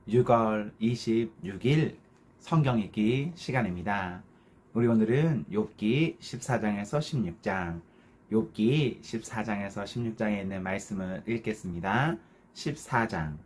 6월 26일 성경 읽기 시간입니다. 우리 오늘은 욥기 14장에서 16장, 욥기 14장에서 16장에 있는 말씀을 읽겠습니다. 14장.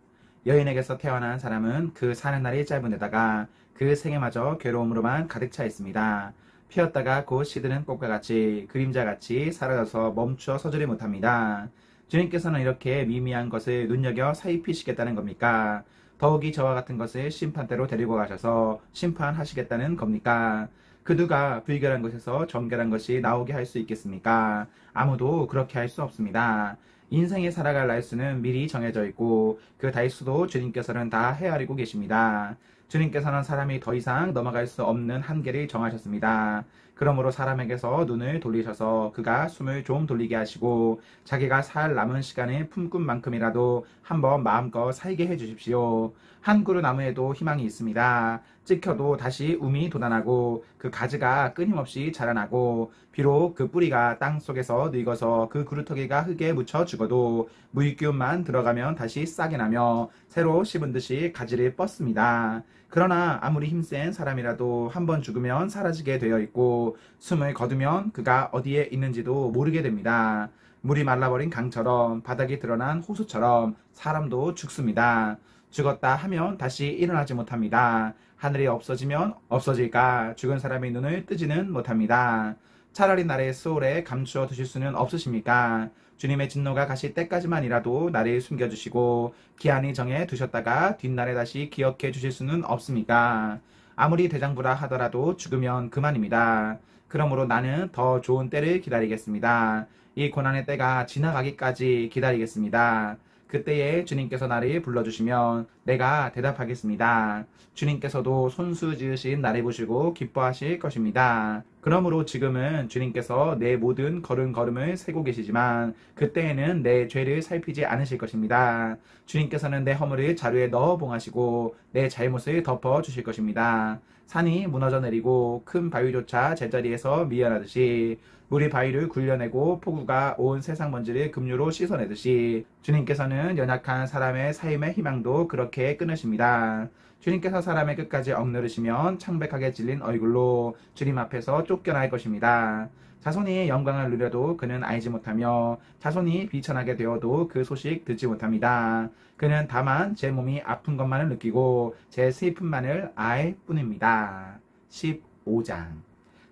여인에게서 태어난 사람은 그 사는 날이 짧은 데다가 그 생애마저 괴로움으로만 가득 차 있습니다. 피었다가 곧 시드는 꽃과 같이 그림자같이 사라져서 멈추어 서지를 못합니다. 주님께서는 이렇게 미미한 것을 눈여겨 살피시겠다는 겁니까? 더욱이 저와 같은 것을 심판대로 데리고 가셔서 심판하시겠다는 겁니까? 그 누가 불결한 것에서 정결한 것이 나오게 할 수 있겠습니까? 아무도 그렇게 할 수 없습니다. 인생에 살아갈 날수는 미리 정해져 있고 그 달수도 주님께서는 다 헤아리고 계십니다. 주님께서는 사람이 더 이상 넘어갈 수 없는 한계를 정하셨습니다. 그러므로 사람에게서 눈을 돌리셔서 그가 숨을 좀 돌리게 하시고 자기가 살 남은 시간을 품꾼 만큼이라도 한번 마음껏 살게 해주십시오. 한 그루 나무에도 희망이 있습니다. 찍혀도 다시 움이 돋아나고 그 가지가 끊임없이 자라나고 비록 그 뿌리가 땅 속에서 늙어서 그 그루터기가 흙에 묻혀 죽어도 물기운만 들어가면 다시 싹이 나며 새로 씹은 듯이 가지를 뻗습니다. 그러나 아무리 힘센 사람이라도 한번 죽으면 사라지게 되어 있고 숨을 거두면 그가 어디에 있는지도 모르게 됩니다. 물이 말라버린 강처럼 바닥이 드러난 호수처럼 사람도 죽습니다. 죽었다 하면 다시 일어나지 못합니다. 하늘이 없어지면 없어질까 죽은 사람의 눈을 뜨지는 못합니다. 차라리 나를 수월에 감추어 두실 수는 없으십니까? 주님의 진노가 가실 때까지만이라도 나를 숨겨주시고 기한이 정해 두셨다가 뒷날에 다시 기억해 주실 수는 없습니까? 아무리 대장부라 하더라도 죽으면 그만입니다. 그러므로 나는 더 좋은 때를 기다리겠습니다. 이 고난의 때가 지나가기까지 기다리겠습니다. 그때에 주님께서 나를 불러주시면 내가 대답하겠습니다. 주님께서도 손수 지으신 나를 보시고 기뻐하실 것입니다. 그러므로 지금은 주님께서 내 모든 걸음걸음을 세고 계시지만 그때에는 내 죄를 살피지 않으실 것입니다. 주님께서는 내 허물을 자루에 넣어 봉하시고 내 잘못을 덮어 주실 것입니다. 산이 무너져 내리고 큰 바위조차 제자리에서 미어나듯이 물이 바위를 굴려내고 폭우가 온 세상 먼지를 급류로 씻어내듯이 주님께서는 연약한 사람의 삶의 희망도 그렇게 끊으십니다. 주님께서 사람의 끝까지 억누르시면 창백하게 찔린 얼굴로 주님 앞에서 쫓겨날 것입니다. 자손이 영광을 누려도 그는 알지 못하며 자손이 비천하게 되어도 그 소식 듣지 못합니다. 그는 다만 제 몸이 아픈 것만을 느끼고 제 슬픔만을 알 뿐입니다. 15장.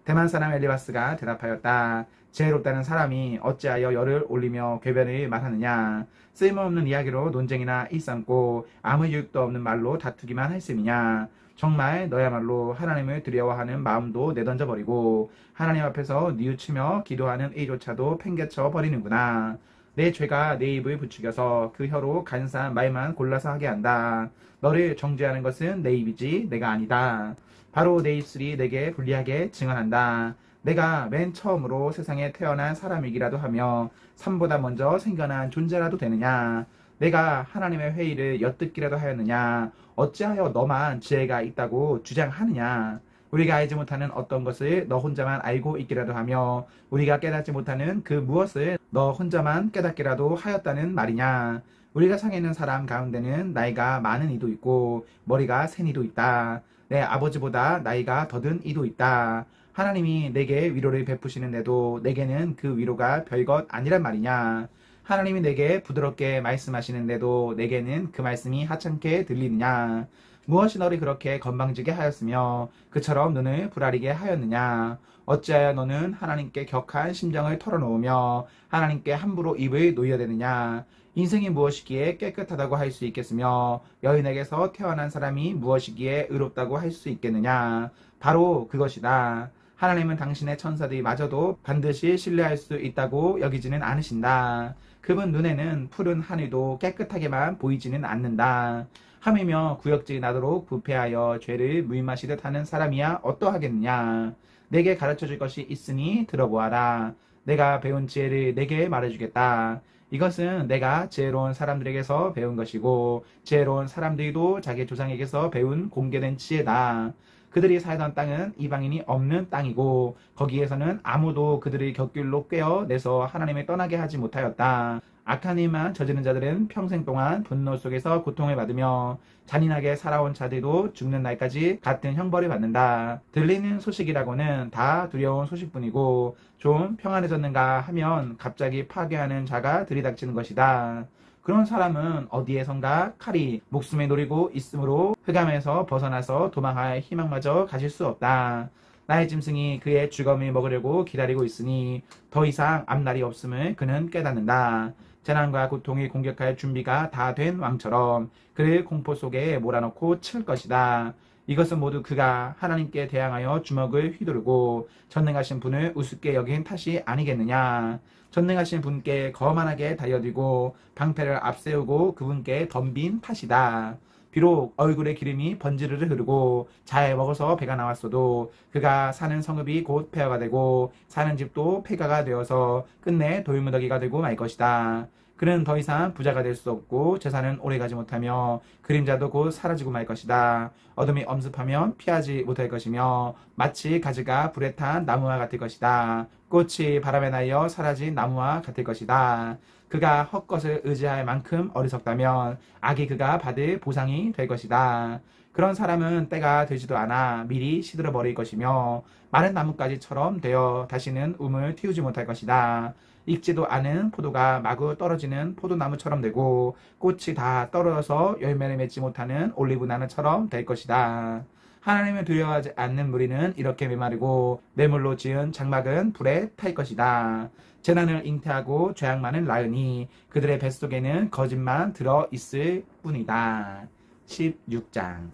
대만 사람 엘리바스가 대답하였다. 지혜롭다는 사람이 어찌하여 열을 올리며 궤변을 말하느냐. 쓸모없는 이야기로 논쟁이나 일삼고 아무 유익도 없는 말로 다투기만 할 셈이냐. 정말 너야말로 하나님을 두려워하는 마음도 내던져버리고 하나님 앞에서 뉘우치며 기도하는 의조차도 팽개쳐 버리는구나. 내 죄가 내 입을 부추겨서 그 혀로 간사한 말만 골라서 하게 한다. 너를 정죄하는 것은 내 입이지 내가 아니다. 바로 내 입술이 내게 불리하게 증언한다. 내가 맨 처음으로 세상에 태어난 사람이기라도 하며 삶보다 먼저 생겨난 존재라도 되느냐. 내가 하나님의 회의를 엿듣기라도 하였느냐. 어찌하여 너만 지혜가 있다고 주장하느냐. 우리가 알지 못하는 어떤 것을 너 혼자만 알고 있기라도 하며 우리가 깨닫지 못하는 그 무엇을 너 혼자만 깨닫기라도 하였다는 말이냐. 우리가 상에 있는 사람 가운데는 나이가 많은 이도 있고 머리가 센 이도 있다. 내 아버지보다 나이가 더든 이도 있다. 하나님이 내게 위로를 베푸시는데도 내게는 그 위로가 별것 아니란 말이냐. 하나님이 내게 부드럽게 말씀하시는데도 내게는 그 말씀이 하찮게 들리느냐. 무엇이 너를 그렇게 건방지게 하였으며 그처럼 눈을 부라리게 하였느냐. 어찌하여 너는 하나님께 격한 심정을 털어놓으며 하나님께 함부로 입을 놓여대느냐. 인생이 무엇이기에 깨끗하다고 할 수 있겠으며 여인에게서 태어난 사람이 무엇이기에 의롭다고 할 수 있겠느냐. 바로 그것이다. 하나님은 당신의 천사들이 마저도 반드시 신뢰할 수 있다고 여기지는 않으신다. 그분 눈에는 푸른 하늘도 깨끗하게만 보이지는 않는다. 함이며 구역질 나도록 부패하여 죄를 무임하시듯 하는 사람이야 어떠하겠느냐. 내게 가르쳐줄 것이 있으니 들어보아라. 내가 배운 지혜를 내게 말해주겠다. 이것은 내가 지혜로운 사람들에게서 배운 것이고 지혜로운 사람들도 자기 조상에게서 배운 공개된 지혜다. 그들이 살던 땅은 이방인이 없는 땅이고 거기에서는 아무도 그들의 곁길로 꿰어내서 하나님을 떠나게 하지 못하였다. 악한 일만 저지른 자들은 평생 동안 분노 속에서 고통을 받으며 잔인하게 살아온 자들도 죽는 날까지 같은 형벌을 받는다. 들리는 소식이라고는 다 두려운 소식뿐이고 좀 평안해졌는가 하면 갑자기 파괴하는 자가 들이닥치는 것이다. 그런 사람은 어디에선가 칼이 목숨에 노리고 있으므로 흑암에서 벗어나서 도망할 희망마저 가질 수 없다. 나의 짐승이 그의 죽음을 먹으려고 기다리고 있으니 더 이상 앞날이 없음을 그는 깨닫는다. 재난과 고통이 공격할 준비가 다 된 왕처럼 그를 공포 속에 몰아넣고 칠 것이다. 이것은 모두 그가 하나님께 대항하여 주먹을 휘두르고 전능하신 분을 우습게 여긴 탓이 아니겠느냐. 전능하신 분께 거만하게 달려들고 방패를 앞세우고 그분께 덤빈 탓이다. 비록 얼굴에 기름이 번지르르 흐르고 잘 먹어서 배가 나왔어도 그가 사는 성읍이 곧 폐허가 되고 사는 집도 폐가가 되어서 끝내 돌무더기가 되고 말 것이다. 그는 더 이상 부자가 될 수 없고 재산은 오래가지 못하며 그림자도 곧 사라지고 말 것이다. 어둠이 엄습하면 피하지 못할 것이며 마치 가지가 불에 탄 나무와 같을 것이다. 꽃이 바람에 날려 사라진 나무와 같을 것이다. 그가 헛것을 의지할 만큼 어리석다면 악이 그가 받을 보상이 될 것이다. 그런 사람은 때가 되지도 않아 미리 시들어 버릴 것이며 마른 나뭇가지처럼 되어 다시는 움을 틔우지 못할 것이다. 익지도 않은 포도가 마구 떨어지는 포도나무처럼 되고 꽃이 다 떨어져서 열매를 맺지 못하는 올리브 나무처럼 될 것이다. 하나님을 두려워하지 않는 무리는 이렇게 메마르고 뇌물로 지은 장막은 불에 탈 것이다. 재난을 잉태하고 죄악만을 낳으니 그들의 뱃속에는 거짓만 들어 있을 뿐이다. 16장.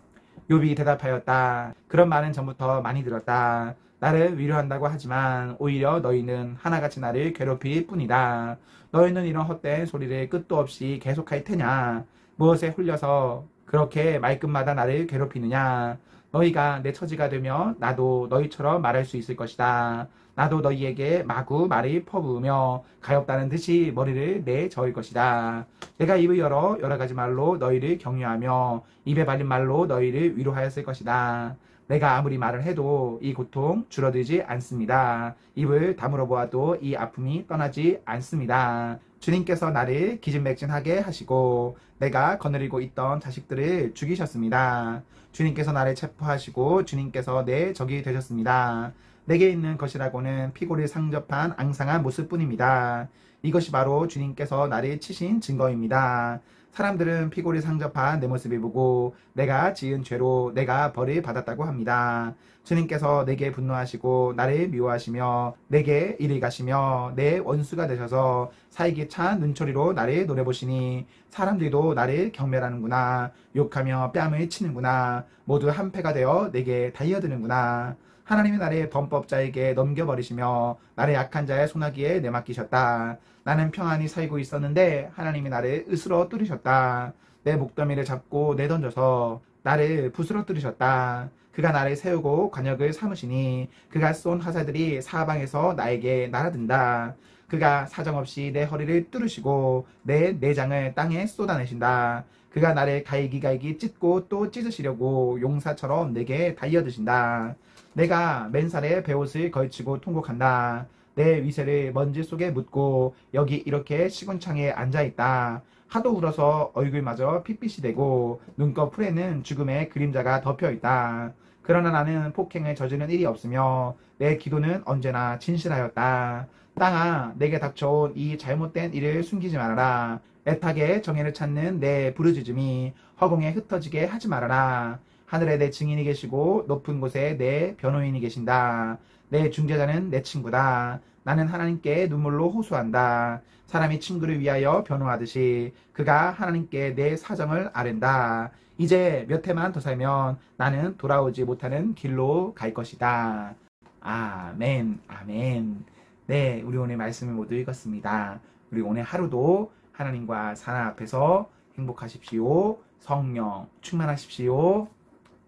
욥이 대답하였다. 그런 말은 전부터 많이 들었다. 나를 위로한다고 하지만 오히려 너희는 하나같이 나를 괴롭힐 뿐이다. 너희는 이런 헛된 소리를 끝도 없이 계속할 테냐. 무엇에 홀려서 그렇게 말끝마다 나를 괴롭히느냐. 너희가 내 처지가 되면 나도 너희처럼 말할 수 있을 것이다. 나도 너희에게 마구 말을 퍼부으며 가엾다는 듯이 머리를 내저을 것이다. 내가 입을 열어 여러 가지 말로 너희를 격려하며 입에 발린 말로 너희를 위로하였을 것이다. 내가 아무리 말을 해도 이 고통 줄어들지 않습니다. 입을 다물어 보아도 이 아픔이 떠나지 않습니다. 주님께서 나를 기진맥진하게 하시고 내가 거느리고 있던 자식들을 죽이셨습니다. 주님께서 나를 체포하시고 주님께서 내 적이 되셨습니다. 내게 있는 것이라고는 피골을 상접한 앙상한 모습뿐입니다. 이것이 바로 주님께서 나를 치신 증거입니다. 사람들은 피골이 상접한 내 모습을 보고 내가 지은 죄로 내가 벌을 받았다고 합니다. 주님께서 내게 분노하시고 나를 미워하시며 내게 이를 가시며 내 원수가 되셔서 살기 찬 눈초리로 나를 노려보시니 사람들도 나를 경멸하는구나. 욕하며 뺨을 치는구나. 모두 한패가 되어 내게 달려드는구나. 하나님이 나를 범법자에게 넘겨버리시며 나를 약한 자의 손아귀에 내맡기셨다. 나는 평안히 살고 있었는데 하나님이 나를 으스러뜨리셨다. 내 목덜미를 잡고 내던져서 나를 부스러뜨리셨다. 그가 나를 세우고 관역을 삼으시니 그가 쏜 화살들이 사방에서 나에게 날아든다. 그가 사정없이 내 허리를 뚫으시고 내 내장을 땅에 쏟아내신다. 그가 나를 갈기갈기 찢고 또 찢으시려고 용사처럼 내게 달려드신다. 내가 맨살에 베옷을 걸치고 통곡한다. 내 위세를 먼지 속에 묻고 여기 이렇게 시궁창에 앉아있다. 하도 울어서 얼굴마저 핏빛이 되고 눈꺼풀에는 죽음의 그림자가 덮여있다. 그러나 나는 폭행을 저지른 일이 없으며 내 기도는 언제나 진실하였다. 땅아, 내게 닥쳐온 이 잘못된 일을 숨기지 말아라. 애타게 정의를 찾는 내 부르짖음이 허공에 흩어지게 하지 말아라. 하늘에 내 증인이 계시고 높은 곳에 내 변호인이 계신다. 내 중재자는 내 친구다. 나는 하나님께 눈물로 호소한다. 사람이 친구를 위하여 변호하듯이 그가 하나님께 내 사정을 아랜다. 이제 몇 해만 더 살면 나는 돌아오지 못하는 길로 갈 것이다. 아멘, 아멘. 네, 우리 오늘 말씀을 모두 읽었습니다. 우리 오늘 하루도 하나님과 사랑 앞에서 행복하십시오. 성령 충만하십시오.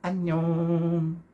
안녕.